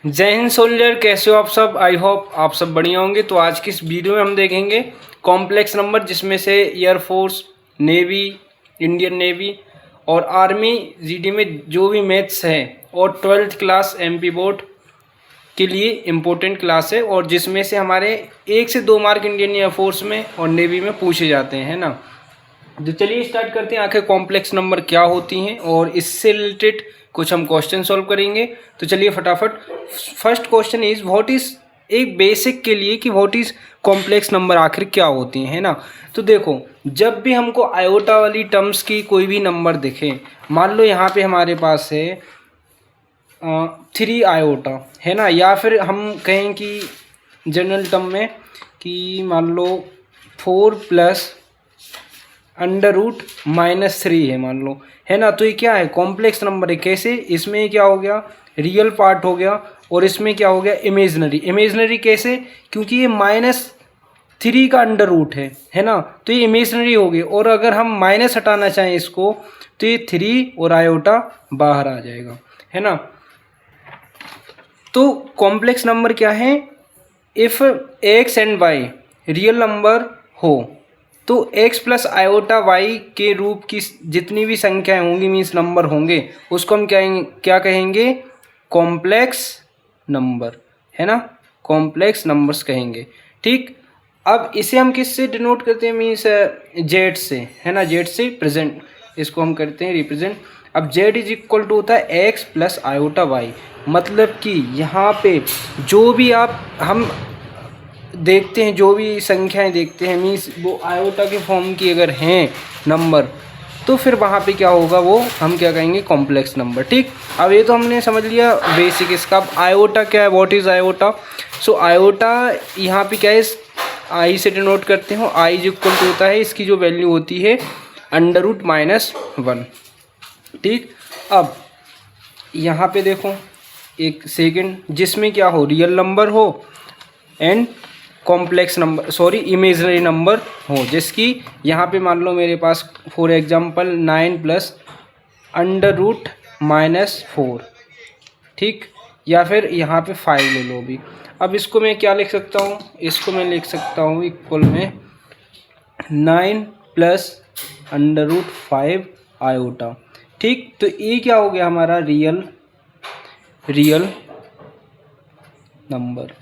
जय हिंद सोल्जर, कैसे हो आप सब। आई होप आप सब बढ़िया होंगे। तो आज की इस वीडियो में हम देखेंगे कॉम्प्लेक्स नंबर, जिसमें से एयरफोर्स, नेवी, इंडियन नेवी और आर्मी जीडी में जो भी मैथ्स है और 12th क्लास एमपी बोर्ड के लिए इम्पोर्टेंट क्लास है, और जिसमें से हमारे 1 से 2 मार्क इंडियन एयरफोर्स में और नेवी में पूछे जाते हैं, है ना। तो चलिए स्टार्ट करते हैं, आखिर कॉम्प्लेक्स नंबर क्या होती हैं और इससे रिलेटेड कुछ हम क्वेश्चन सॉल्व करेंगे। तो चलिए फटाफट। First question is what is, एक बेसिक के लिए कि व्हाट इज कॉम्प्लेक्स नंबर आखिर क्या होती हैं, है ना। तो देखो, जब भी हमको आयोटा वाली टर्म्स की कोई भी नंबर दिखे, मान लो यहाँ पे हमारे पास है 3 आयोटा, है ना, या फिर हम कहें कि जनरल टर्म में कि मान लो 4 प्लस √-3 है मान लो, है ना। तो ये क्या है, कॉम्प्लेक्स नंबर है। कैसे, इसमें क्या हो गया, रियल पार्ट हो गया, और इसमें क्या हो गया, इमेजनरी। इमेजनरी कैसे, क्योंकि ये -3 का अंडर रूट है ना, तो ये इमेजनरी हो गई। और अगर हम माइनस हटाना चाहें इसको, तो ये 3 और आयोटा बाहर आ जाएगा, है ना। तो कॉम्प्लेक्स नंबर क्या है, if x and y real number हो, तो x प्लस आयोटा y के रूप की जितनी भी संख्याएं होंगी, मीन्स नंबर होंगे, उसको हम क्या कहेंगे, कॉम्प्लेक्स नंबर, है ना, कॉम्प्लेक्स नंबर्स कहेंगे। ठीक, अब इसे हम किससे डिनोट करते हैं, मीन्स जेड से, है ना, जेड से प्रेजेंट इसको हम करते हैं रिप्रेजेंट। अब z इज इक्वल टू होता है x प्लस आयोटा y, मतलब कि यहाँ पे जो भी हम देखते हैं, जो भी संख्याएं देखते हैं, मीन्स वो आयोटा के फॉर्म की अगर हैं नंबर, तो फिर वहाँ पे क्या होगा, वो हम क्या कहेंगे, कॉम्प्लेक्स नंबर। ठीक, अब ये तो हमने समझ लिया बेसिक इसका। अब आयोटा क्या है, what is iota. So iota यहाँ पे क्या है, आई से डिनोट करते हो। आई इज इक्वल टू होता है, इसकी जो वैल्यू होती है √-1। ठीक, अब यहाँ पे देखो एक सेकेंड, जिसमें क्या हो, रियल नंबर हो and complex number, sorry imaginary number हो, जिसकी यहाँ पे मान लो मेरे पास फॉर एग्जांपल 9 प्लस √-4, ठीक, या फिर यहाँ पे 5 ले लो भी। अब इसको मैं क्या लिख सकता हूँ, इसको मैं लिख सकता हूँ इक्वल में 9 प्लस √5 आयोटा। ठीक, तो ये क्या हो गया हमारा, रियल नंबर।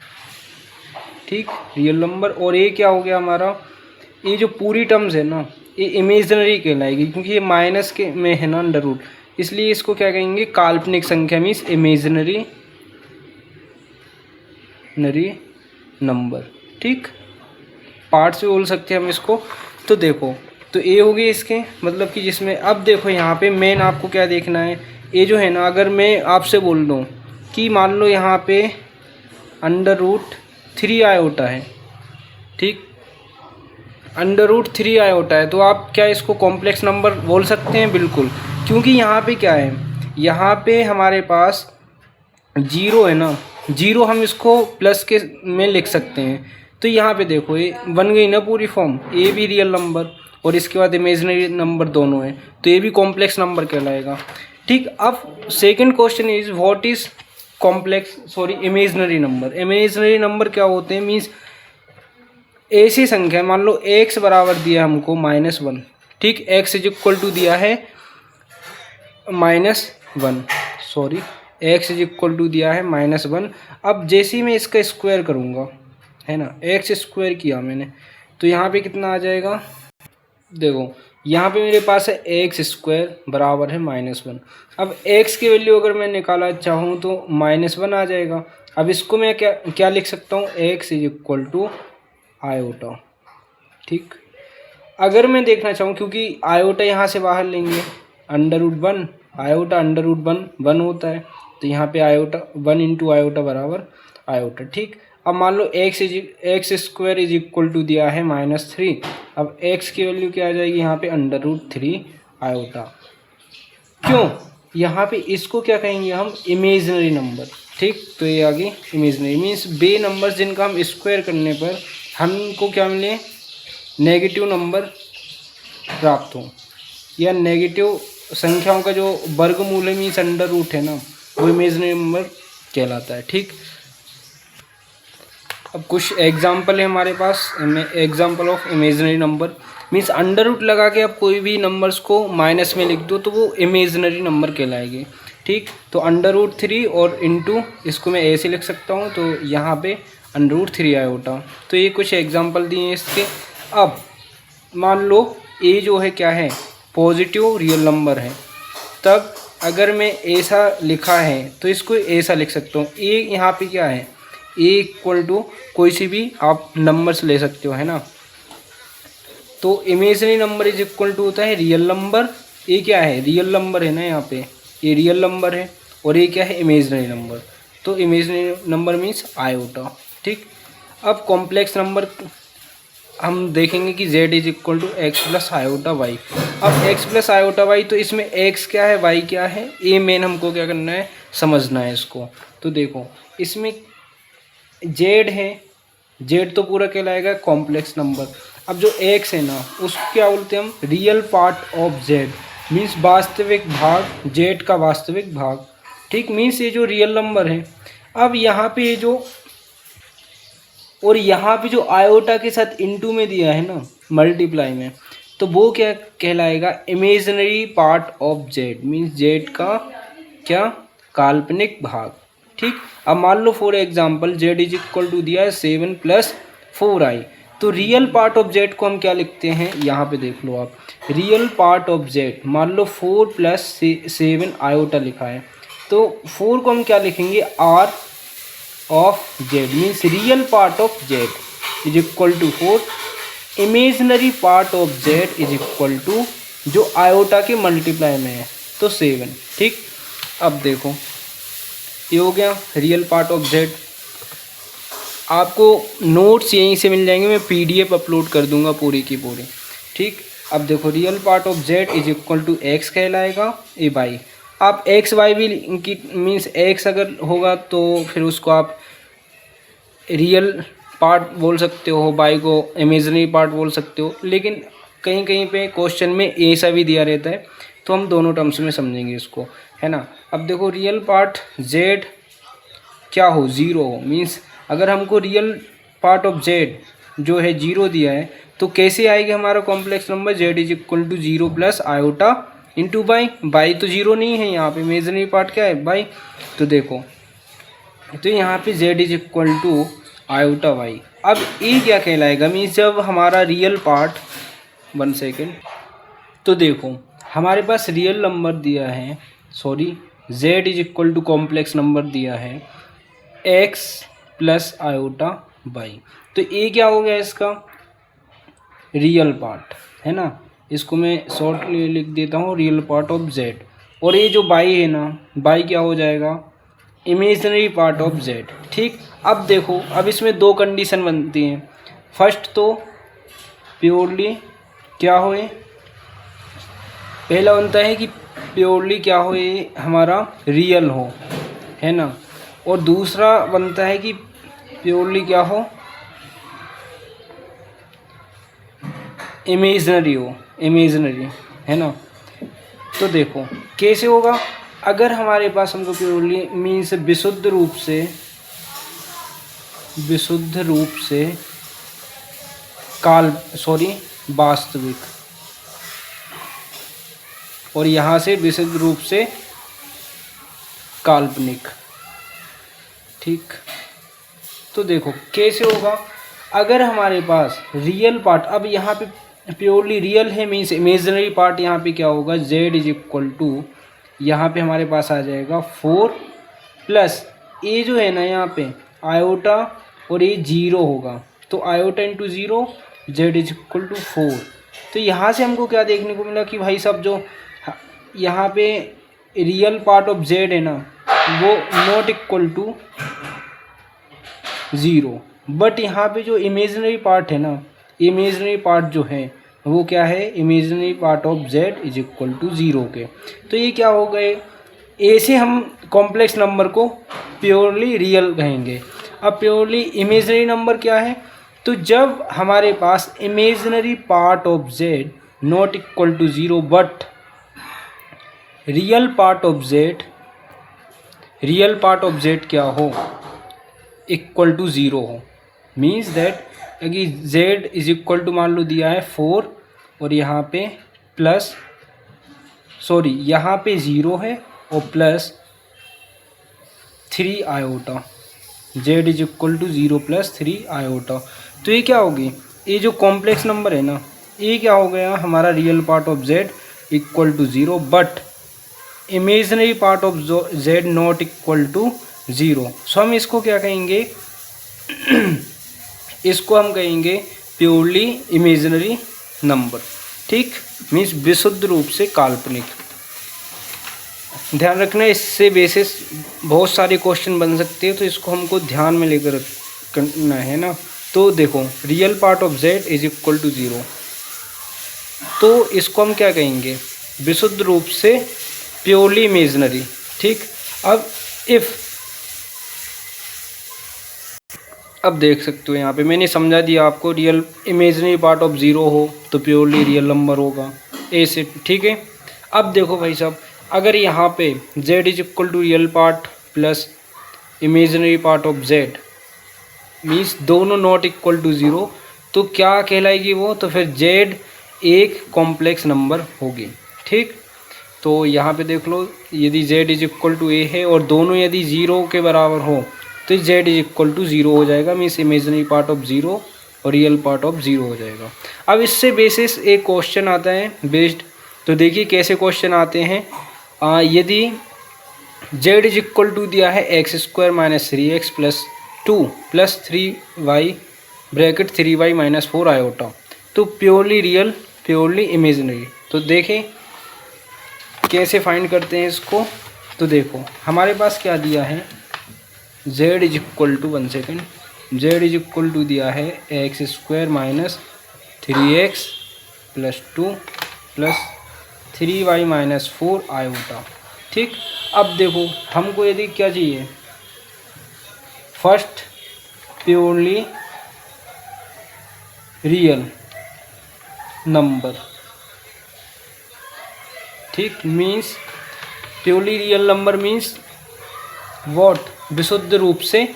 ठीक, रियल नंबर। और ये क्या हो गया हमारा, ये जो पूरी टर्म्स है ना, ये इमेजनरी कहलाएगी, क्योंकि ये माइनस के में है ना अंडर रूट, इसलिए इसको क्या कहेंगे, काल्पनिक संख्या, मीन्स इमेजनरी नंबर। ठीक, पार्ट से बोल सकते हैं हम इसको। तो देखो, तो ये हो गई इसके मतलब कि जिसमें, अब देखो यहाँ पे मेन आपको क्या देखना है, ये जो है ना, अगर मैं आपसे बोल दूँ कि मान लो यहाँ पे √3 आयोटा है, ठीक, √3 आयोटा है, तो आप क्या इसको कॉम्प्लेक्स नंबर बोल सकते हैं, बिल्कुल। क्योंकि यहाँ पे क्या है, यहाँ पे हमारे पास 0 है ना, 0 हम इसको प्लस के में लिख सकते हैं। तो यहाँ पे देखो ये बन गई ना पूरी फॉर्म, ये भी रियल नंबर और इसके बाद इमेजिनरी नंबर दोनों है, तो ये भी कॉम्प्लेक्स नंबर कहलाएगा। ठीक, अब second question is what is imaginary number. Imaginary number क्या होते हैं, मीन्स ऐसी संख्या, मान लो x बराबर दिया हमको -1, ठीक, x इज इक्वल टू दिया है -1, x इज इक्वल टू दिया है -1। अब जैसे ही मैं इसका स्क्वायर करूँगा, है ना, x स्क्वायर किया मैंने, तो यहाँ पे कितना आ जाएगा, देखो यहाँ पे मेरे पास है x² बराबर है -1। अब x की वैल्यू अगर मैं निकालना चाहूँ तो -1 आ जाएगा। अब इसको मैं क्या लिख सकता हूँ, x is equal to iota. ठीक, अगर मैं देखना चाहूँ, क्योंकि आयोटा यहाँ से बाहर लेंगे, √1 आयोटा √1 होता है, तो यहाँ पे आयोटा 1 इंटू आयोटा बराबर आयोटा। ठीक, अब मान लो x² इज इक्वल टू दिया है -3। अब x की वैल्यू क्या आ जाएगी, यहाँ पे √3 आयोटा। क्यों, यहाँ पे इसको क्या कहेंगे हम, इमेजनरी नंबर। ठीक, तो ये आ गई इमेजनरी, मीन्स बे नंबर जिनका हम स्क्वायर करने पर हमको क्या मिले, नेगेटिव नंबर प्राप्त हो, या नेगेटिव संख्याओं का जो वर्गमूल है, मीन्स अंडर रूट है ना, वो इमेजनरी नंबर कहलाता है। ठीक, अब कुछ एग्जाम्पल है हमारे पास, example of imaginary number. Means under root लगा के आप कोई भी नंबर्स को माइनस में लिख दो तो वो इमेजिनरी नंबर कहलाएगी। ठीक, तो अंडर रूट 3 और इंटू इसको मैं ऐसे लिख सकता हूँ, तो यहाँ पे अंडर रूट 3 आयोटा। तो ये कुछ एग्जाम्पल दिए हैं इसके। अब मान लो ए जो है क्या है, पॉजिटिव रियल नंबर है, तब अगर मैं ऐसा लिखा है तो इसको ऐसा लिख सकता हूँ। ए यहाँ पे क्या है, ए इक्वल टू कोई सी भी आप नंबर्स ले सकते हो, है ना। तो imaginary number is equal to होता है रियल नंबर। ए क्या है, रियल नंबर है ना, यहाँ पे ये रियल नंबर है, और ये क्या है, इमेजिनरी नंबर। तो इमेजिनरी नंबर मीन्स आयोटा। ठीक, अब कॉम्प्लेक्स नंबर हम देखेंगे कि z is equal to x plus iota y. अब x प्लस आयोटा वाई, तो इसमें x क्या है, y क्या है, ये मेन हमको क्या करना है, समझना है इसको। तो देखो इसमें z है, z तो पूरा कहलाएगा कॉम्प्लेक्स नंबर। अब जो x है ना, उसको क्या बोलते हैं हम, real part of z, means वास्तविक भाग, z का वास्तविक भाग। ठीक, मीन्स ये जो रियल नंबर है। अब यहाँ पे ये जो, और यहाँ पे जो आयोटा के साथ इनटू में दिया है ना, मल्टीप्लाई में, तो वो क्या कहलाएगा, imaginary part of Z, means Z का क्या, काल्पनिक भाग। ठीक, अब मान लो for example Z is equal to दिया है 7 + 4i, तो रियल पार्ट ऑफ जेड को हम क्या लिखते हैं, यहाँ पे देख लो आप, रियल पार्ट ऑफ जेड, मान लो 4 + 7 आयोटा लिखा है, तो 4 को हम क्या लिखेंगे, R of Z, means real part of Z is equal to 4, imaginary part of Z is equal to जो आयोटा के मल्टीप्लाई में है तो 7। ठीक, अब देखो ये हो गया रियल पार्ट ऑफ जेड। आपको नोट्स यहीं से मिल जाएंगे, मैं पीडीएफ अपलोड कर दूंगा पूरी की पूरी। ठीक, अब देखो real part of Z is equal to x कहलाएगा, ए बाई। आप एक्स वाई भी की मीन्स एक्स अगर होगा तो फिर उसको आप रियल पार्ट बोल सकते हो, बाई को इमेजिनरी पार्ट बोल सकते हो, लेकिन कहीं कहीं पे क्वेश्चन में ऐसा भी दिया रहता है, तो हम दोनों टर्म्स में समझेंगे इसको, है ना। अब देखो रियल पार्ट जेड क्या हो, 0 हो, मीन्स अगर हमको रियल पार्ट ऑफ जेड जो है 0 दिया है, तो कैसे आएगा हमारा complex number, z is equal to 0 + iota into b. B तो 0 नहीं है यहाँ पे, इमेजिनरी पार्ट क्या है, बाई। तो देखो, तो यहाँ पे z is equal to iota y. अब ए क्या कहलाएगा, मीन्स जब हमारा रियल पार्ट, 1 सेकेंड, तो देखो हमारे पास रियल नंबर दिया है, sorry z is equal to complex number दिया है x + आयोटा वाई, तो ए क्या हो गया इसका, रियल पार्ट, है ना। इसको मैं शॉर्ट लिख देता हूँ, रियल पार्ट ऑफ z, और ये जो बाई है ना, बाई क्या हो जाएगा, इमेजिनरी पार्ट ऑफ z। ठीक, अब देखो, अब इसमें 2 कंडीशन बनती हैं। फर्स्ट तो प्योरली क्या होए, पहला बनता है कि प्योरली क्या हो, ये हमारा रियल हो, है ना, और दूसरा बनता है कि प्योरली क्या हो, इमेजिनरी हो, इमेजिनरी, है ना। तो देखो कैसे होगा, अगर हमारे पास हमको प्योरली मीन्स विशुद्ध रूप से वास्तविक, और यहाँ से विशुद्ध रूप से काल्पनिक। ठीक, तो देखो कैसे होगा, अगर हमारे पास रियल पार्ट, अब यहाँ पे प्योरली रियल है मीन्स इमेजिनरी पार्ट, यहाँ पे क्या होगा, z इज इक्वल टू, यहाँ पे हमारे पास आ जाएगा 4 + ए जो है ना यहाँ पे आयोटा, और ये 0 होगा, तो iota into 0, z is equal to 4। तो यहाँ से हमको क्या देखने को मिला कि भाई साहब जो यहाँ पे रियल पार्ट ऑफ z है ना, वो नॉट इक्वल टू 0, बट यहाँ पे जो इमेजिनरी पार्ट है ना, इमेजिनरी पार्ट जो है वो क्या है, imaginary part of z is equal to 0 के। तो ये क्या हो गए, ऐसे हम कॉम्प्लेक्स नंबर को प्योरली रियल कहेंगे। अब प्योरली इमेजिनरी नंबर क्या है, तो जब हमारे पास imaginary part of z not equal to 0 but real part of z real part of Z क्या हो, इक्वल टू 0 हो, मीन्स दैट अगर जेड इज इक्वल टू मान लो दिया है 4 और यहाँ पे प्लस यहाँ पे 0 है और plus 3 iota, z is equal to 0 plus 3 iota. तो ये क्या होगी, ये जो कॉम्प्लेक्स नंबर है ना, ये क्या हो गया हमारा real part of z equal to 0 but imaginary part of Z not equal to 0। So हम इसको क्या कहेंगे इसको हम कहेंगे प्योरली इमेजनरी नंबर, ठीक, मीन्स विशुद्ध रूप से काल्पनिक। ध्यान रखना इससे बेसिस बहुत सारे क्वेश्चन बन सकते हैं, तो इसको हमको ध्यान में लेकर करना है ना। तो देखो real part of Z is equal to 0, तो इसको हम क्या कहेंगे, विशुद्ध रूप से प्योरली इमेजनरी, ठीक। अब देख सकते हो यहाँ पे मैंने समझा दिया आपको, रियल इमेजनरी पार्ट ऑफ 0 हो तो प्योरली रियल नंबर होगा ऐसे, ठीक है। अब देखो भाई साहब, अगर यहाँ पे z is equal to real part plus imaginary part of z means दोनों नॉट इक्वल टू 0, तो क्या कहलाएगी वो, तो फिर z एक कॉम्प्लेक्स नंबर होगी, ठीक। तो यहाँ पे देख लो, यदि z is equal to a है और दोनों यदि 0 के बराबर हो तो z इज इक्वल टू 0 हो जाएगा, मीन्स इमेजनरी पार्ट ऑफ 0 और रियल पार्ट ऑफ 0 हो जाएगा। अब इससे बेसिस एक क्वेश्चन आता है बेस्ड, तो देखिए कैसे क्वेश्चन आते हैं। यदि z इज इक्वल टू दिया है x² minus 3x plus 2 plus 3y bracket 3y minus 4 iota, तो प्योरली रियल प्योरली इमेजनरी। तो देखें कैसे फाइंड करते हैं इसको। तो देखो हमारे पास क्या दिया है, z is equal to 1 second, z is equal to दिया है x² minus 3x plus 2 plus 3y minus 4 iota, ठीक। अब देखो हमको यदि क्या चाहिए, फर्स्ट प्योरली रियल नंबर, ठीक, means purely real number means what, विशुद्ध रूप से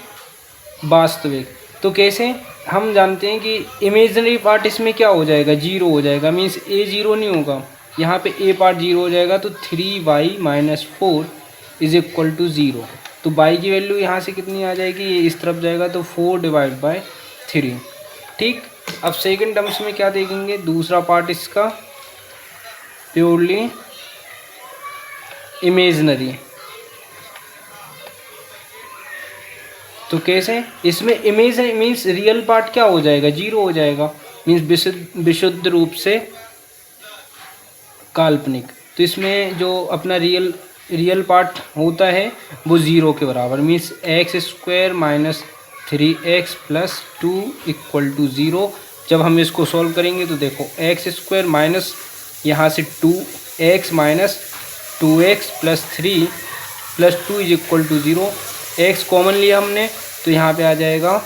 वास्तविक। तो कैसे, हम जानते हैं कि इमेजनरी पार्ट इसमें क्या हो जाएगा, 0 हो जाएगा, मीन्स a 0 नहीं होगा, यहाँ पे a पार्ट 0 हो जाएगा, तो 3y minus 4 is equal to 0। तो y की वैल्यू यहाँ से कितनी आ जाएगी, ये इस तरफ जाएगा तो 4 डिवाइड बाय 3, ठीक। अब सेकंड टर्म्स में क्या देखेंगे, दूसरा पार्ट इसका प्योरली इमेजनरी। तो कैसे, इसमें इमेजनरी मीन्स रियल पार्ट क्या हो जाएगा, 0 हो जाएगा, मीन्स विशुद्ध रूप से काल्पनिक। तो इसमें जो अपना रियल पार्ट होता है वो 0 के बराबर, means x² minus 3x plus 2 equal to 0। जब हम इसको सॉल्व करेंगे तो देखो x² माइनस यहाँ से 2x minus 2x plus 3 plus 2 is equal to 0। x common लिया हमने तो यहाँ पे आ जाएगा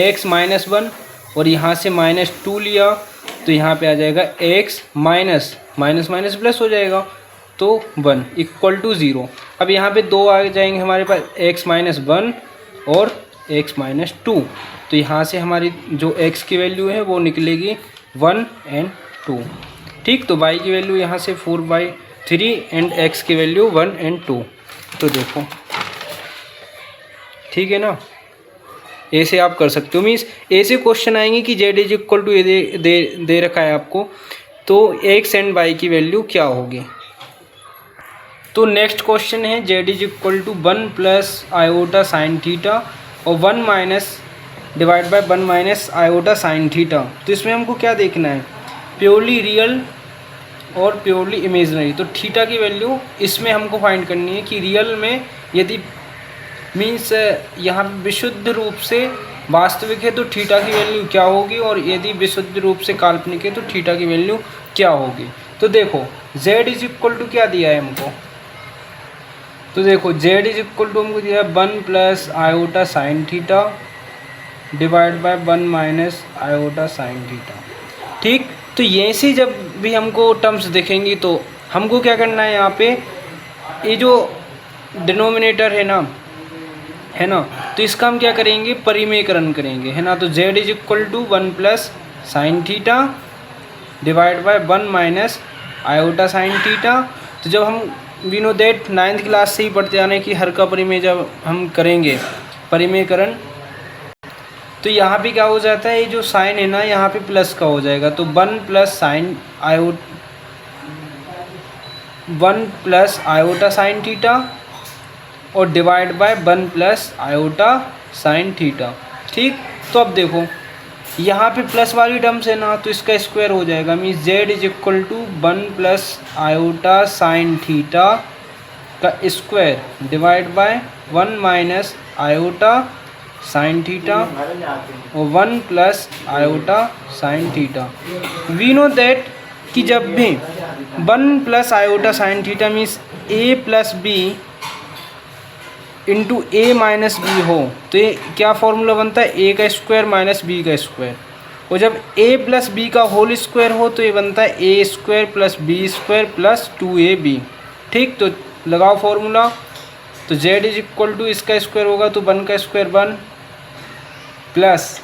x माइनस 1 और यहाँ से माइनस 2 लिया तो यहाँ पे आ जाएगा x माइनस माइनस प्लस हो जाएगा तो 1 इक्वल टू 0। अब यहाँ पे 2 आ जाएंगे हमारे पास, x माइनस 1 और x माइनस 2। तो यहाँ से हमारी जो x की वैल्यू है वो निकलेगी 1 एंड 2, ठीक। तो y की वैल्यू यहाँ से 4/3 एंड x की वैल्यू 1 एंड 2। तो देखो ठीक है ना, ऐसे आप कर सकते हो। मीन्स ऐसे क्वेश्चन आएंगे कि z इज इक्वल टू दे रखा है आपको, तो x एंड y की वैल्यू क्या होगी। तो नेक्स्ट क्वेश्चन है z is equal to 1 plus iota sine theta और 1 minus divide by 1 minus iota sine theta. तो इसमें हमको क्या देखना है, प्योरली रियल और प्योरली इमेजनरी। तो थीटा की वैल्यू इसमें हमको फाइंड करनी है कि रियल में यदि मीन्स यहाँ विशुद्ध रूप से वास्तविक है तो थीटा की वैल्यू क्या होगी, और यदि विशुद्ध रूप से काल्पनिक है तो थीटा की वैल्यू क्या होगी। तो देखो z इज इक्वल टू क्या दिया है हमको, तो देखो z इज इक्वल टू हमको दिया है 1 plus iota sine theta divide by 1 minus iota sine theta, ठीक। तो ये से जब भी हमको टर्म्स दिखेंगी तो हमको क्या करना है, यहाँ पे ये जो डिनोमिनेटर है ना, तो इसका हम क्या करेंगे, परिमेयकरण करेंगे, है ना। तो z is equal to 1 plus sine theta divide by 1 minus iota sine theta. तो जब हम we know that 9th class से ही पढ़ते आने की हर का परिमेय जब हम करेंगे परिमेयकरण, तो यहाँ पे क्या हो जाता है, ये जो साइन है ना यहाँ पे प्लस का हो जाएगा। तो 1 प्लस आयोटा साइन थीटा और divide by 1 plus iota sine theta. ठीक, तो अब देखो यहाँ पे प्लस वाली टर्म्स है ना, तो इसका स्क्वायर हो जाएगा, means z is equal to 1 plus iota sine theta का square divide by 1 minus iota sine theta और 1 plus iota sine theta. We know that कि जब भी 1 plus iota sine theta means a plus B into A minus B हो, तो ये क्या formula बनता है, a का स्क्वायर माइनस b का स्क्वायर। और जब a प्लस बी का होल स्क्वायर हो तो ये बनता है a square plus b square plus 2ab। ठीक, तो लगाओ फॉर्मूला। तो z इज इक्वल टू इसका स्क्वायर होगा तो 1 का स्क्वायर 1 प्लस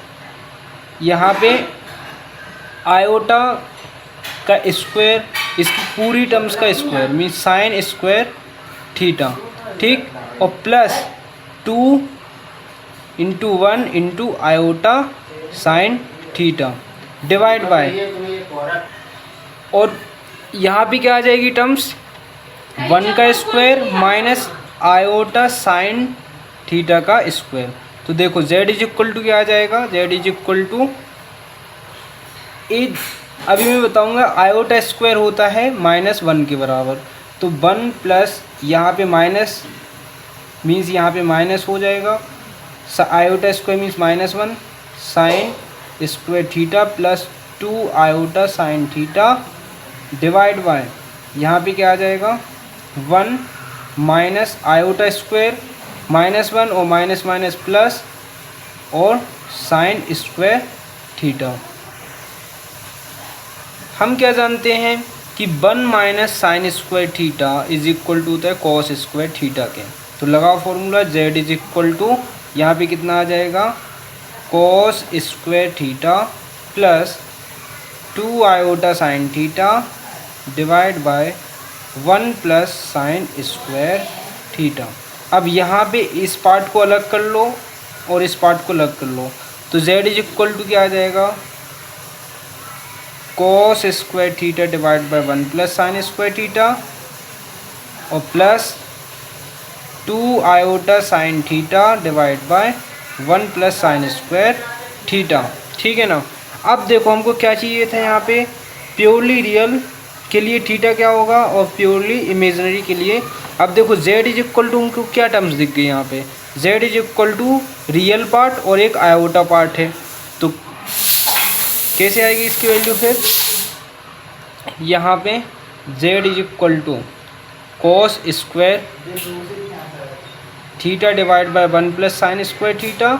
यहाँ पे आयोटा का स्क्वायर, इसकी पूरी टर्म्स का square means sign square theta. ठीक, और plus 2 into 1 into iota sine theta divide bye, और यहाँ पे क्या आ जाएगी टर्म्स, 1 का square minus iota sine theta का स्क्वायर। तो देखो z इज इक्वल टू क्या आ जाएगा, z इज इक्वल टू अभी मैं बताऊंगा आयोटा स्क्वायर होता है -1 के बराबर। तो 1 प्लस यहाँ पे माइनस मीन्स यहाँ पे माइनस हो जाएगा, iota square means -1 sign square theta plus 2 iota sine theta divide bye यहाँ पे क्या आ जाएगा 1 माइनस आयोटा स्क्वायर -1 और माइनस माइनस प्लस और साइन स्क्वायर थीटा। हम क्या जानते हैं कि 1 minus sine square theta is equal to होता है कॉस स्क्वायर थीटा के। तो लगाओ formula, z is equal to यहाँ पे कितना आ जाएगा, cos square theta plus 2 iota sine theta divide by 1 plus sine square theta. अब यहाँ पे इस पार्ट को अलग कर लो और इस पार्ट को अलग कर लो, तो z इज इक्वल टू क्या आ जाएगा, cos square theta divide by 1 plus sine square theta और plus 2 iota sine theta divide by 1 plus sine square theta. ठीक है ना। अब देखो हमको क्या चाहिए था यहाँ पे, प्योरली रियल के लिए थीटा क्या होगा और प्योरली इमेजिनरी के लिए। अब देखो z इज इक्वल टू हमको क्या टर्म्स दिख गई यहाँ पे, z is equal to real part और एक आयोटा पार्ट है। तो कैसे आएगी इसकी वैल्यू, फिर यहाँ पे z is equal to cos square theta divide by 1 plus sine square theta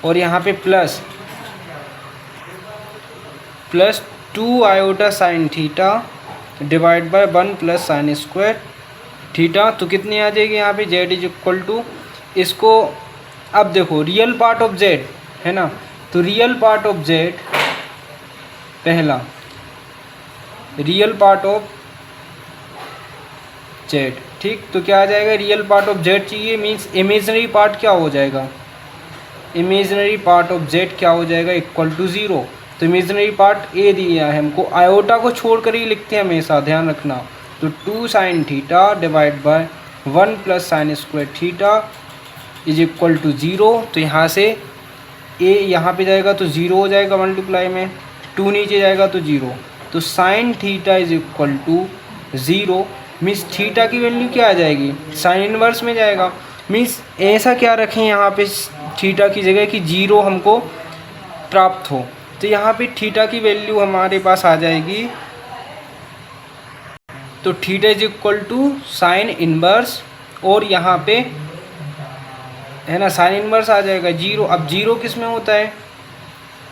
और यहाँ पे plus 2 iota sine theta divide by 1 plus sine square theta. तो कितनी आ जाएगी यहाँ पे, z इज इक्वल टू इसको, अब देखो रियल पार्ट ऑफ z है ना, तो रियल पार्ट ऑफ z पहला रियल पार्ट ऑफ z। ठीक, तो क्या आ जाएगा, रियल पार्ट ऑफ z चाहिए मीन्स इमेजिनरी पार्ट क्या हो जाएगा, इमेजिनरी पार्ट ऑफ z क्या हो जाएगा, इक्वल टू 0। तो इमेजिनरी पार्ट a दिया है हमको, आयोटा को छोड़ कर ही लिखते हैं हमेशा, ध्यान रखना। तो 2 sine theta divide by 1 plus sine square theta is equal to 0। तो यहाँ से a यहाँ पे जाएगा तो 0 हो जाएगा मल्टीप्लाई में, 2 नीचे जाएगा तो 0। तो sine theta is equal to 0 means theta की वैल्यू क्या आ जाएगी, साइन इनवर्स में जाएगा। मीन्स ऐसा क्या रखें यहाँ पे थीटा की जगह कि 0 हमको प्राप्त हो। तो यहाँ पे थीटा की वैल्यू हमारे पास आ जाएगी, तो theta is equal to sine inverse और यहाँ पे है ना साइन इनवर्स आ जाएगा 0। अब 0 किस में होता है,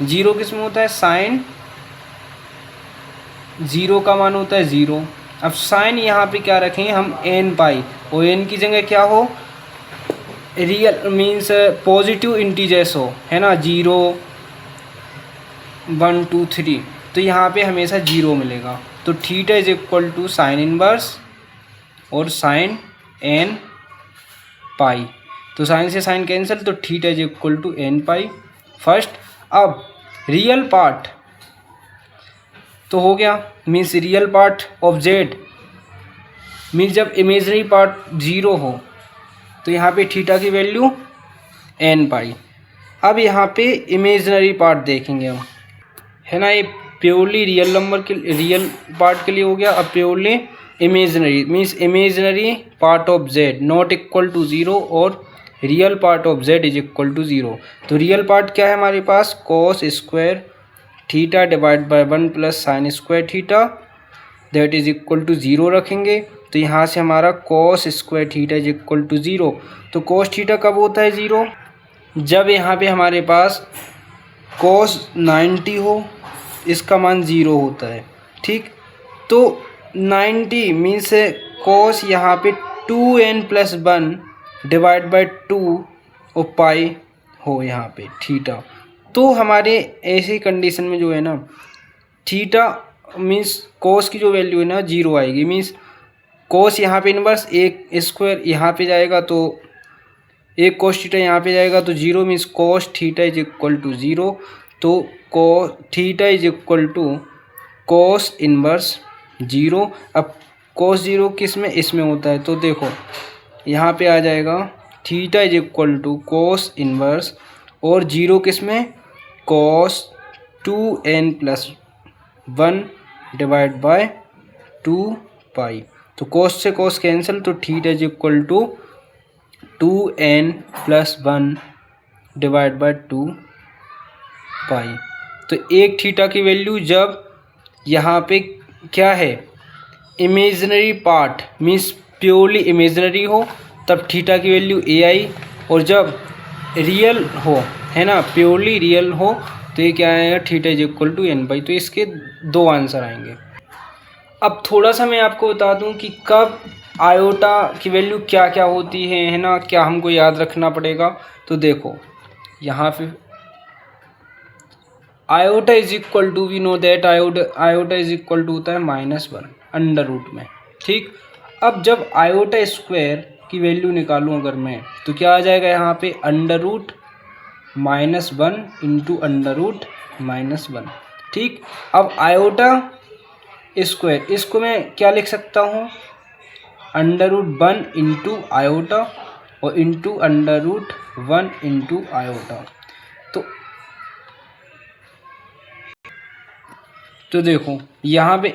0 किस में होता है, साइन 0 का मान होता है 0। अब साइन यहाँ पे क्या रखेंगे हम n पाई, और एन की जगह क्या हो, रियल मीन्स पॉजिटिव इंटीजर्स हो, है ना, 0 1 2 3, तो यहाँ पे हमेशा 0 मिलेगा। तो theta is equal to sine inverse और साइन एन पाई, तो साइन से साइन कैंसिल, तो theta is equal to n pi first. अब रियल पार्ट तो हो गया, means real part of Z means जब इमेजनरी पार्ट 0 हो तो यहाँ पे थीटा की वैल्यू एन पाई। अब यहाँ पे इमेजनरी पार्ट देखेंगे हम, है ना, ये प्योरली रियल नंबर के रियल पार्ट के लिए हो गया। अब purely imaginary means imaginary part of Z not equal to 0 और real part of Z is equal to 0। तो रियल पार्ट क्या है हमारे पास, cos square theta divide by 1 plus sine square theta that is equal to 0 रखेंगे। तो यहाँ से हमारा cos square theta is equal to 0। तो कॉस थीटा कब होता है 0, जब यहाँ पे हमारे पास कॉस 90 हो, इसका मान 0 होता है, ठीक। तो 90 मीन्स कॉस यहाँ पे 2n+1 डिवाइड बाय 2 और पाई हो यहाँ पे थीटा। तो हमारे ऐसी कंडीशन में जो है ना, थीटा मीन्स कॉस की जो वैल्यू है ना 0 आएगी, मीन्स कॉस यहाँ पे इनवर्स एक स्क्वायर यहाँ पे जाएगा, तो एक कॉस थीटा यहाँ पे जाएगा, तो 0 means cos theta is equal to 0। तो cos theta is equal to cos inverse 0। अब कॉस 0 किस में, इसमें होता है, तो देखो यहाँ पे आ जाएगा theta is equal to cos inverse और 0 किस में, cos 2n+1 divide by 2 pi. तो कॉस से कॉस कैंसिल, तो theta is equal to 2n+1 divide by 2 pi. तो एक थीटा की वैल्यू जब यहाँ पे क्या है, imaginary part means purely imaginary हो तब थीटा की वैल्यू ए आई, और जब रियल हो, है ना, प्योरली रियल हो, तो ये क्या आएगा, theta is equal to n pi. तो इसके 2 आंसर आएंगे। अब थोड़ा सा मैं आपको बता दूं कि कब आयोटा की वैल्यू क्या क्या होती है ना, क्या हमको याद रखना पड़ेगा। तो देखो यहाँ पे iota is equal to, we know that iota is equal to होता है -1 अंडर रूट में, ठीक। अब जब आयोटा स्क्वायर की वैल्यू निकालूं अगर मैं, तो क्या आ जाएगा यहाँ पे under root -1 into under root -1, ठीक। अब आयोटा स्क्वायर इसको मैं क्या लिख सकता हूँ, अंडर रूट 1 इंटू आयोटा और into under root 1 into iota. तो देखो यहाँ पे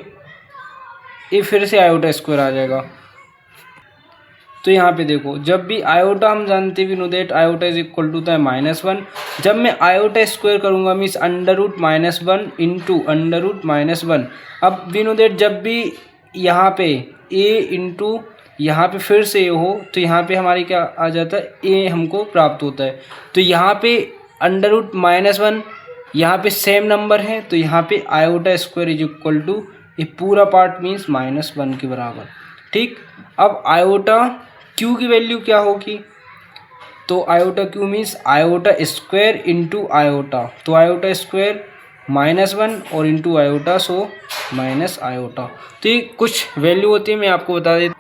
ये फिर से आयोटा स्क्वायर आ जाएगा। तो यहाँ पे देखो जब भी आयोटा हम जानते भी know that iota is equal to -1, जब मैं आयोटा स्क्वायर करूँगा means under root -1 into under root -1। अब वी नो दैट जब भी यहाँ पे a इंटू यहाँ पे फिर से a हो, तो यहाँ पे हमारी क्या आ जाता है, a हमको प्राप्त होता है। तो यहाँ पे अंडर रूट -1 यहाँ पे सेम नंबर है, तो यहाँ पे iota square is equal to ये पूरा पार्ट मीन्स -1 के बराबर, ठीक। अब आयोटा क्यू की वैल्यू क्या होगी, तो iota Q means iota square into iota, तो आयोटा स्क्वायर -1 और into iota so minus iota. तो ये कुछ वैल्यू होती है, मैं आपको बता देता।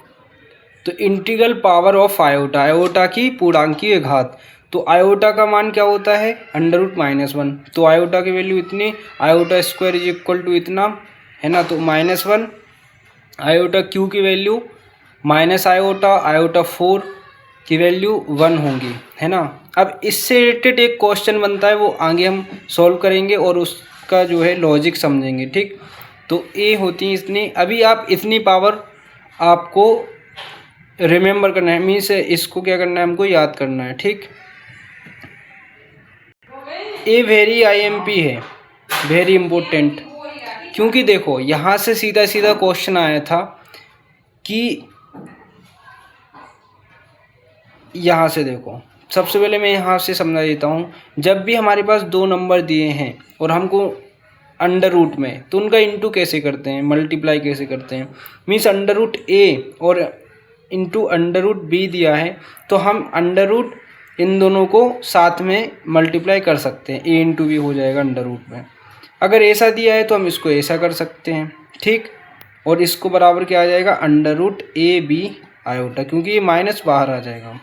तो integral power of iota, iota की पूर्णांकीय घात, तो आयोटा का मान क्या होता है, अंडर रूट -1। तो आयोटा की वैल्यू इतनी, iota square is equal to इतना, है ना, तो -1। आयोटा क्यू की वैल्यू माइनस आयोटा, आयोटा 4 की वैल्यू 1 होंगी, है ना। अब इससे रिलेटेड एक क्वेश्चन बनता है, वो आगे हम सॉल्व करेंगे और उसका जो है लॉजिक समझेंगे, ठीक। तो ए होती है इतनी, अभी आप इतनी पावर आपको रिमेंबर करना है, मीन्स इसको क्या करना है, हमको याद करना है, ठीक। ए वेरी IMP है, वेरी इम्पोर्टेंट, क्योंकि देखो यहाँ से सीधा सीधा क्वेश्चन आया था कि यहाँ से देखो, सबसे पहले मैं यहाँ से समझा देता हूँ। जब भी हमारे पास 2 नंबर दिए हैं और हमको अंडर रूट में, तो उनका इंटू कैसे करते हैं, मल्टीप्लाई कैसे करते हैं, मीन्स अंडर रूट ए और इंटू अंडर रूट बी दिया है तो हम अंडर रूट इन दोनों को साथ में मल्टीप्लाई कर सकते हैं, ए इंटू बी हो जाएगा अंडर रूट में। अगर ऐसा दिया है तो हम इसको ऐसा कर सकते हैं, ठीक। और इसको बराबर क्या आ जाएगा, under root a b iota, क्योंकि ये माइनस बाहर आ जाएगा।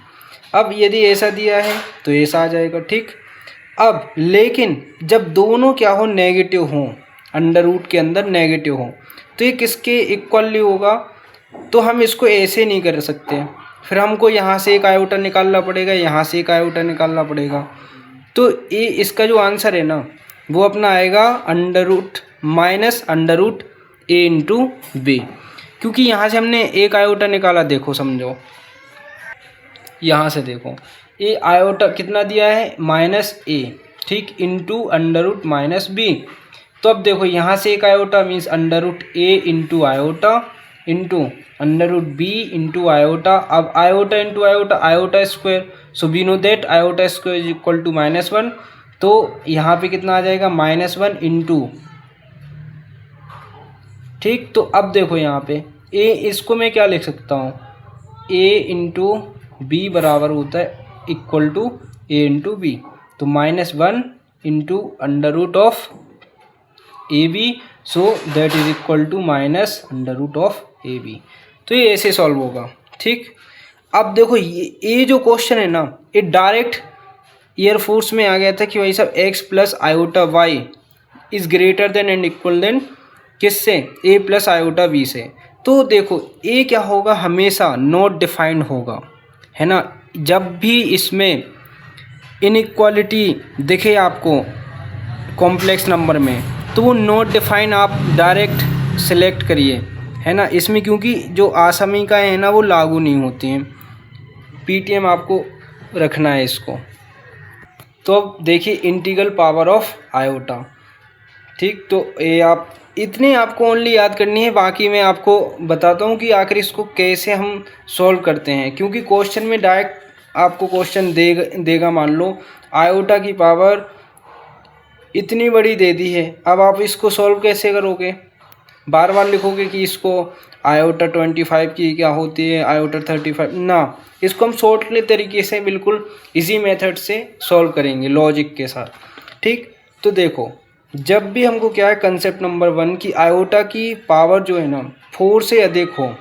अब यदि ऐसा दिया है तो ऐसा आ जाएगा, ठीक। अब लेकिन जब दोनों क्या हो, नेगेटिव हो, अंडर रूट के अंदर नेगेटिव हो, तो ये किसके इक्वली होगा, तो हम इसको ऐसे नहीं कर सकते, फिर हमको यहाँ से एक आयोटा निकालना पड़ेगा, यहाँ से एक आयोटा निकालना पड़ेगा। तो ये इसका जो आंसर है ना वो अपना आएगा under root minus under root A into B, क्योंकि यहाँ से हमने एक आयोटा निकाला, देखो समझो, यहाँ से देखो ए आयोटा कितना दिया है माइनस ए, ठीक, into under root minus B. तो अब देखो यहाँ से एक iota means under root A into iota into under root B into iota. अब iota into iota, iota square, so we know that iota square is equal to -1। तो यहाँ पे कितना आ जाएगा -1 इंटू, ठीक। तो अब देखो यहाँ पे ए, इसको मैं क्या लिख सकता हूँ, ए इंटू बी बराबर होता है equal to a into b, तो -1 into under root of a b, so that is equal to minus under root of a b. तो ये ऐसे सॉल्व होगा, ठीक। अब देखो ये जो क्वेश्चन है ना, ये डायरेक्ट एयरफोर्स में आ गया था कि भाई साहब x plus iota y is greater than and equal than किससे, a प्लस आयोटा बी से। तो देखो a क्या होगा, हमेशा नॉट डिफाइंड होगा, है ना। जब भी इसमें इनइक्वालिटी दिखे आपको कॉम्प्लेक्स नंबर में, तो वो नॉट डिफाइन आप डायरेक्ट सेलेक्ट करिए, है ना। इसमें क्योंकि जो असमीकाएँ हैं ना वो लागू नहीं होती हैं, पीटीएम आपको रखना है इसको। तो अब देखिए इंटीग्रल पावर ऑफ आयोटा, ठीक। तो ये आप इतने आपको ओनली याद करनी है, बाकी मैं आपको बताता हूँ कि आखिर इसको कैसे हम सॉल्व करते हैं, क्योंकि क्वेश्चन में डायरेक्ट आपको क्वेश्चन देगा मान लो आयोटा की पावर इतनी बड़ी दे दी है, अब आप इसको सॉल्व कैसे करोगे, बार बार लिखोगे कि इसको आयोटा 25 की क्या होती है, आयोटा 35 ना, इसको हम शॉर्टली तरीके से बिल्कुल इजी मेथड से सॉल्व करेंगे लॉजिक के साथ, ठीक। तो देखो जब भी हमको क्या है, कंसेप्ट नंबर 1 की आयोटा की पावर जो है ना 4 से अधिक हो,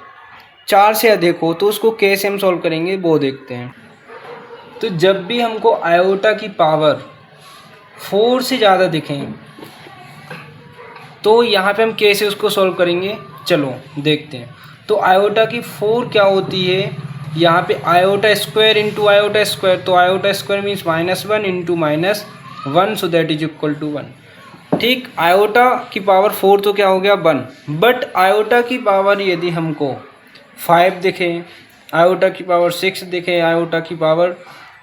4 से अधिक हो, तो उसको कैसे हम सॉल्व करेंगे वो देखते हैं। तो जब भी हमको आयोटा की पावर 4 से ज़्यादा दिखें तो यहाँ पे हम कैसे उसको सॉल्व करेंगे, चलो देखते हैं। तो आयोटा की 4 क्या होती है, यहाँ पे iota square into iota square, तो iota square means -1 into -1, so that is equal to 1, ठीक। आयोटा की पावर 4 तो क्या हो गया 1, बट आयोटा की पावर यदि हमको 5 दिखे, आयोटा की पावर 6 दिखे, आयोटा की पावर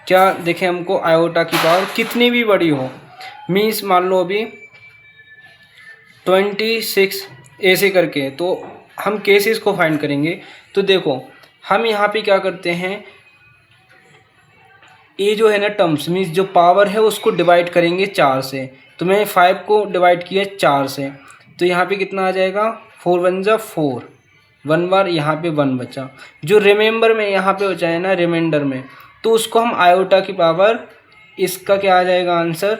क्या दिखे हमको, आयोटा की पावर कितनी भी बड़ी हो, मीन्स मान लो अभी 26 ऐसे करके, तो हम कैसे इसको फाइंड करेंगे। तो देखो हम यहाँ पे क्या करते हैं, ये जो है ना टर्म्स मीन्स जो पावर है उसको डिवाइड करेंगे 4 से। तो मैंने 5 को डिवाइड किया 4 से, तो यहाँ पे कितना आ जाएगा, 4 1 जा 4, 1 बार यहाँ पे 1 बचा, जो रिमेंबर में यहाँ पे बचा है ना रिमाइंडर में, तो उसको हम आयोटा की पावर, इसका क्या आ जाएगा आंसर,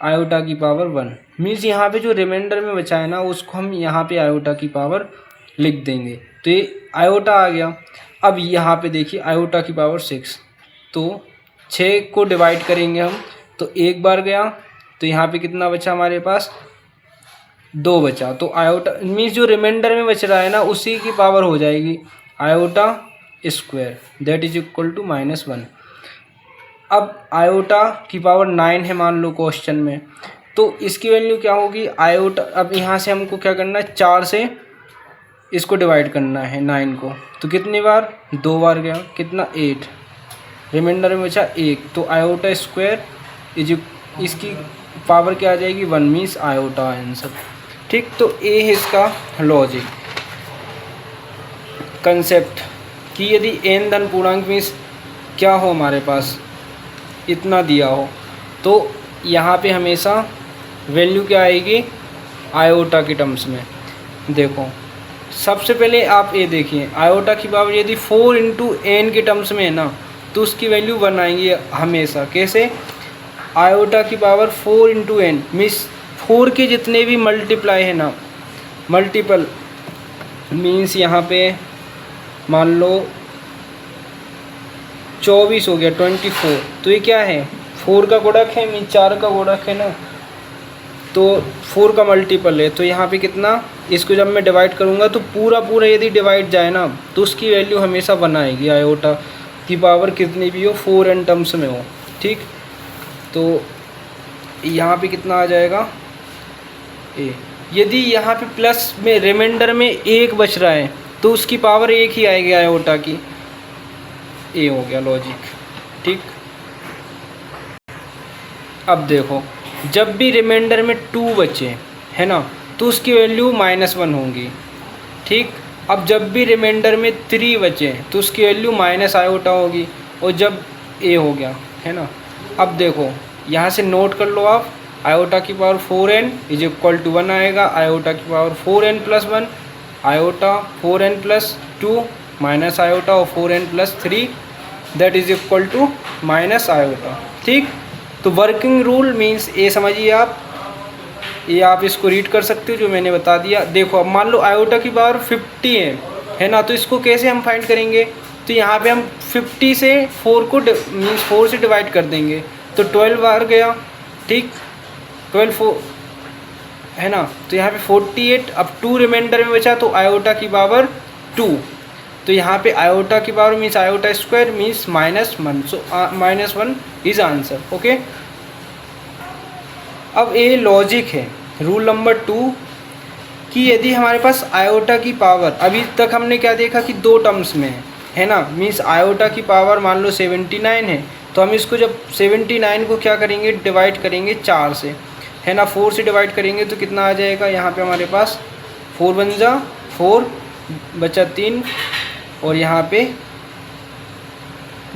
आयोटा की पावर 1, मीन्स यहाँ पे जो रिमाइंडर में बचा है ना उसको हम यहाँ पे आयोटा की पावर लिख देंगे, तो ये आयोटा आ गया। अब यहाँ पे देखिए आयोटा की पावर 6, तो 6 को डिवाइड करेंगे हम, तो एक बार गया, तो यहाँ पे कितना बचा हमारे पास 2 बचा, तो आयोटा मीन्स जो रिमाइंडर में बच रहा है ना उसी की पावर हो जाएगी iota square, that is equal to -1। अब आयोटा की पावर 9 है मान लो क्वेश्चन में, तो इसकी वैल्यू क्या होगी आयोटा, अब यहाँ से हमको क्या करना है 4 से इसको डिवाइड करना है 9 को, तो कितनी बार 2 बार गया, कितना 8, रिमाइंडर में बचा 1, तो आयोटा स्क्वायर इज इसकी पावर क्या आ जाएगी 1, मीन्स आयोटा आंसर, ठीक। तो ये है इसका लॉजिक कंसेप्ट कि यदि n धन पूर्णांक मीन्स क्या हो हमारे पास इतना दिया हो, तो यहाँ पे हमेशा वैल्यू क्या आएगी आयोटा के टर्म्स में। देखो सबसे पहले आप ये देखिए, आयोटा की पावर यदि 4 इंटू एन के टर्म्स में है ना, तो उसकी वैल्यू 1 आएंगी हमेशा। कैसे? आयोटा की पावर 4 इंटू एन मीन्स 4 के जितने भी मल्टीप्लाई है ना, मल्टीपल मीन्स यहाँ पे मान लो 24 हो गया, 24, तो ये क्या है? 4 का गुणक है मीन्स 4 का गुणक है ना, तो 4 का मल्टीपल है। तो यहाँ पे कितना, इसको जब मैं डिवाइड करूँगा तो पूरा पूरा यदि डिवाइड जाए ना, तो उसकी वैल्यू हमेशा 1 आएगी, आयोटा की पावर कितनी भी हो, 4 एन टर्म्स में हो। ठीक, तो यहाँ पे कितना आ जाएगा ए। यदि यहाँ पे प्लस में रिमाइंडर में 1 बच रहा है तो उसकी पावर 1 ही आएगी आयोटा की, ए हो गया लॉजिक। ठीक, अब देखो, जब भी रिमाइंडर में 2 बचे है ना, तो उसकी वैल्यू -1 होगी। ठीक, अब जब भी रिमाइंडर में 3 बचे तो उसकी वैल्यू माइनस आयोटा होगी, और जब ए हो गया है ना। अब देखो यहाँ से नोट कर लो आप, आयोटा की power 4n is equal to 1 आएगा, आयोटा की power 4n plus 1, iota 4n plus 2 minus iota और 4n plus 3 that is equal to minus iota. ठीक, तो वर्किंग रूल मीन्स ये समझिए आप, ये आप इसको रीड कर सकते हो जो मैंने बता दिया। देखो अब मान लो आयोटा की पावर 50 है ना, तो इसको कैसे हम फाइंड करेंगे? तो यहाँ पे हम 50 से 4 को मीन्स 4 से डिवाइड कर देंगे तो 12 बार गया। ठीक, 12 है ना, तो यहाँ पे 48, अब 2 रिमाइंडर में बचा तो आयोटा की पावर 2, तो यहाँ पे आयोटा की power means iota square means -1, so -1 is answer. Okay, अब ये लॉजिक है रूल नंबर 2 कि यदि हमारे पास आयोटा की पावर, अभी तक हमने क्या देखा कि 2 टर्म्स में है ना, मीन्स आयोटा की पावर मान लो 79 है, तो हम इसको जब 79 को क्या करेंगे, डिवाइड करेंगे 4 से है ना, 4 से डिवाइड करेंगे तो कितना आ जाएगा, यहाँ पे हमारे पास 4 बन जा 4 बचा 3, और यहाँ पे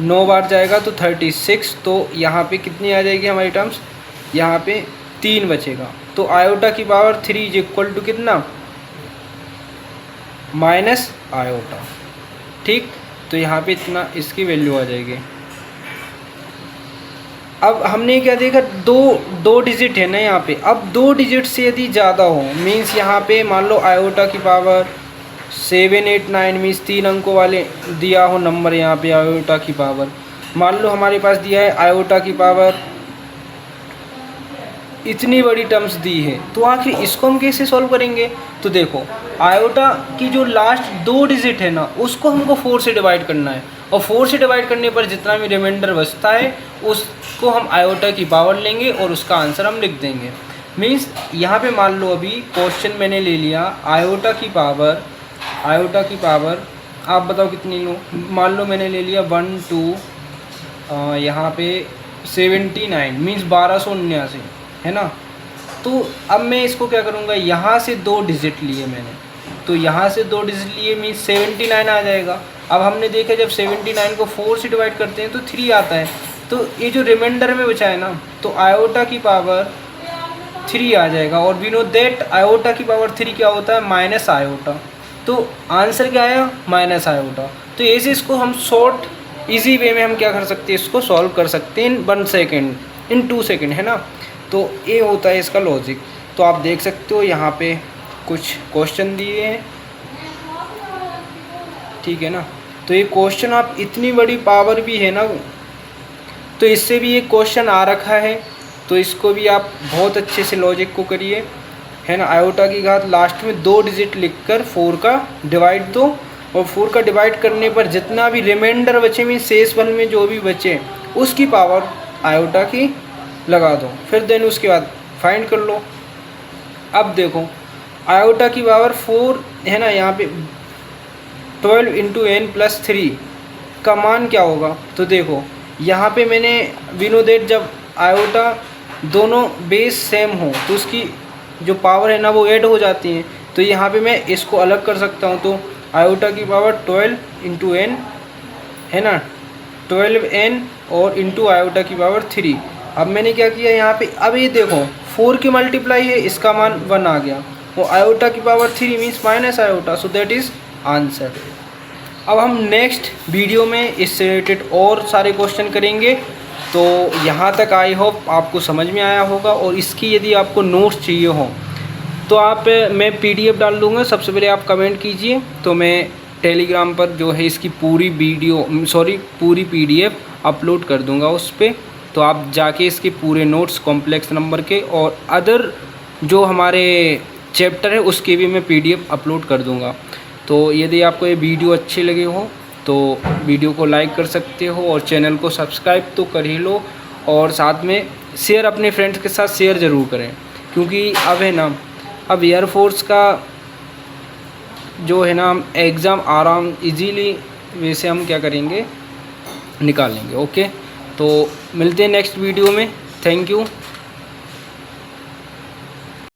9 बार जाएगा तो 36, तो यहाँ पे कितनी आ जाएगी हमारी टर्म्स, यहाँ पे 3 बचेगा। तो आयोटा की पावर 3 इज इक्वल टू कितना, माइनस आयोटा। ठीक, तो यहाँ पे इतना इसकी वैल्यू आ जाएगी। अब हमने क्या देखा, दो डिजिट है ना यहाँ पे, अब 2 डिजिट से यदि ज़्यादा हो मीन्स यहाँ पे मान लो आयोटा की पावर 7, 8, 9 मीन्स 3 अंकों वाले दिया हो नंबर, यहाँ पे आयोटा की पावर मान लो हमारे पास दिया है आयोटा की पावर इतनी बड़ी टर्म्स दी है, तो आखिर इसको हम कैसे सॉल्व करेंगे? तो देखो आयोटा की जो लास्ट 2 डिजिट है ना, उसको हमको 4 से डिवाइड करना है, और 4 से डिवाइड करने पर जितना भी रिमाइंडर बचता है उसको हम आयोटा की पावर लेंगे और उसका आंसर हम लिख देंगे। मीन्स यहाँ पे मान लो अभी क्वेश्चन मैंने ले लिया आयोटा की पावर आप बताओ कितनी लो, मान लो मैंने ले लिया 1 2 यहाँ पे 79 मीन्स 1279 है ना। तो अब मैं इसको क्या करूँगा, यहाँ से 2 डिजिट लिए मैंने, तो यहाँ से 2 डिजिट लिए मीन्स 79 आ जाएगा। अब हमने देखा जब 79 को 4 से डिवाइड करते हैं तो 3 आता है, तो ये जो रिमाइंडर में बचा है ना, तो आयोटा की पावर 3 आ जाएगा, और वी नो दैट आयोटा की पावर 3 क्या होता है, माइनस आयोटा। तो आंसर क्या आया, माइनस आयोटा। तो ऐसे इसको हम शॉर्ट इजी वे में हम क्या कर सकते हैं, इसको सॉल्व कर सकते हैं इन 1 सेकेंड, इन 2 सेकेंड है ना। तो ये होता है इसका लॉजिक। तो आप देख सकते हो यहाँ पे कुछ क्वेश्चन दिए हैं, ठीक है ना। तो ये क्वेश्चन आप इतनी बड़ी पावर भी है ना, तो इससे भी एक क्वेश्चन आ रखा है, तो इसको भी आप बहुत अच्छे से लॉजिक को करिए है ना। आयोटा की घात लास्ट में 2 डिजिट लिखकर 4 का डिवाइड दो, और 4 का डिवाइड करने पर जितना भी रिमाइंडर बचे में शेषफल में जो भी बचे उसकी पावर आयोटा की लगा दो, फिर देन उसके बाद फाइंड कर लो। अब देखो आयोटा की पावर 4 है ना, यहाँ पे 12 इंटू n प्लस 3 का मान क्या होगा। तो देखो यहाँ पे मैंने विनोदेट जब आयोटा दोनों बेस सेम हो तो उसकी जो पावर है ना वो ऐड हो जाती हैं, तो यहाँ पे मैं इसको अलग कर सकता हूँ। तो आयोटा की पावर 12 इंटू n है ना, 12n और इंटू आयोटा की पावर 3। अब मैंने क्या किया यहाँ पे, अब ये देखो 4 की मल्टीप्लाई है, इसका मान 1 आ गया, और आयोटा की power 3 means minus iota, so that is answer. अब हम नेक्स्ट वीडियो में इससे रिलेटेड और सारे क्वेश्चन करेंगे। तो यहाँ तक आई होप आपको समझ में आया होगा। और इसकी यदि आपको नोट्स चाहिए हो तो मैं PDF डाल दूँगा। सबसे पहले आप कमेंट कीजिए, तो मैं टेलीग्राम पर जो है इसकी पूरी पूरी PDF अपलोड कर दूँगा उस पर। तो आप जाके इसके पूरे नोट्स कॉम्प्लेक्स नंबर के और अदर जो हमारे चैप्टर है उसके भी मैं PDF अपलोड कर दूँगा। तो यदि आपको ये वीडियो अच्छे लगे हो तो वीडियो को लाइक कर सकते हो और चैनल को सब्सक्राइब तो कर ही लो, और साथ में शेयर अपने फ्रेंड्स के साथ शेयर ज़रूर करें, क्योंकि अब है ना, अब एयरफोर्स का जो है ना एग्ज़ाम आराम इजीली वैसे हम क्या करेंगे, निकालेंगे। ओके, तो मिलते हैं नेक्स्ट वीडियो में। Thank you.